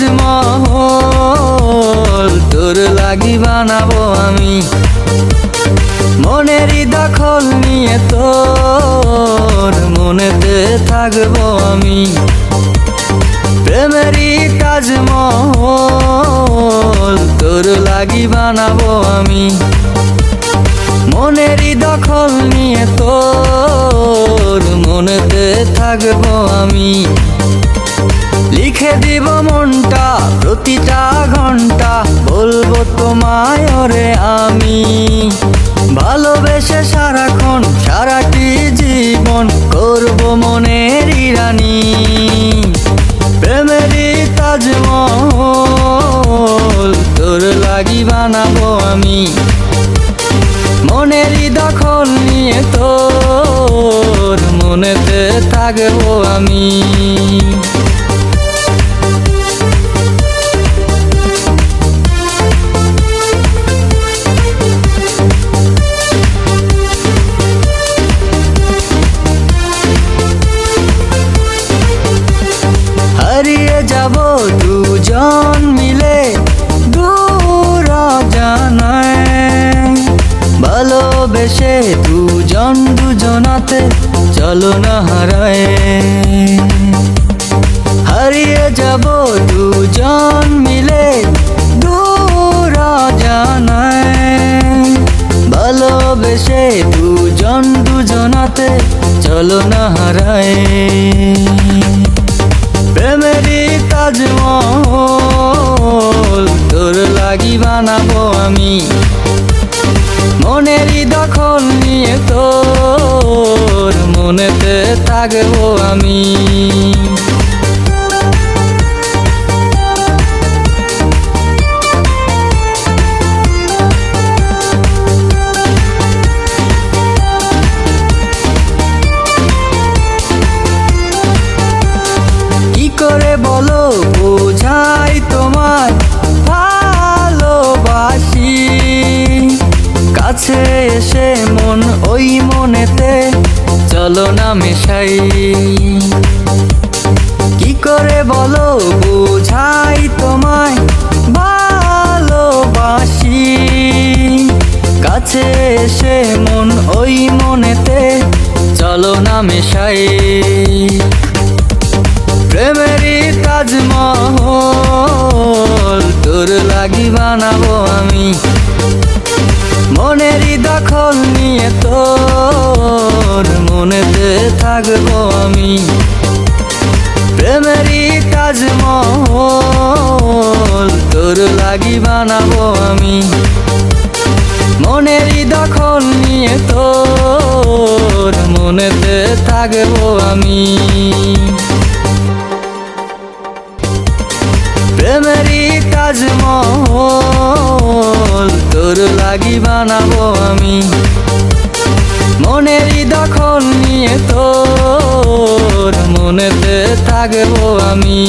তাজমহল তোর লাগি বানাবো আমি। মনেরই দখল নিয়ে তোর মনেতে থাকবো আমি। প্রেমেরই তাজমহল তোর লাগি বানাবো আমি। মনেরই দখল নিয়ে তোর মনেতে থাকবো আমি। লিখে দিব মনটা প্রতিটা ঘন্টা, বলবো তোমায় ওরে আমি। ভালোবেসে সারাক্ষণ সারাটি জীবন করবো মনেরই রানী। প্রেমেরই তাজমহল তোর লাগি বানাবো আমি। মনেরই দখল নিয়ে তোর মনেতে থাকবো আমি। হারিয়ে যাব দুজন মিলে দূর জানায়। ভালোবেসে দুজন দুজনাতে চলো না হারায়। হারিয়ে যাব দুজন মিলে দূর জানায়। ভালোবেসে দুজন দুজনাতে চলো না হারায়। প্রেমেরই তাজমহল তোর লাগি বানাবো আমি। মনেরই দখল নিয়ে তোর মনেতে থাকবো আমি। কি করে বলো বোঝাই তোমায় ভালোবাসি। কাছে এসে মন ওই মনেতে চলো না মেশাই। কি করে বলো বোঝাই তোমায় ভালোবাসি। কাছে এসে মন ওই মনেতে চলো না মেশাই। প্রেমেরই তাজমহল তোর লাগি বানাবো আমি। মনেরই দখল নিয়ে তোর মনেতে থাকবো আমি। প্রেমেরই তাজমহল তোর লাগি বানাবো আমি। মনেরই দখল নিয়ে তোর মনেতে থাকবো আমি। প্রেমেরই তাজমহল তোর লাগি বানাবো আমি। মনেরই দখল নিয়ে তোর মনেতে থাকবো আমি।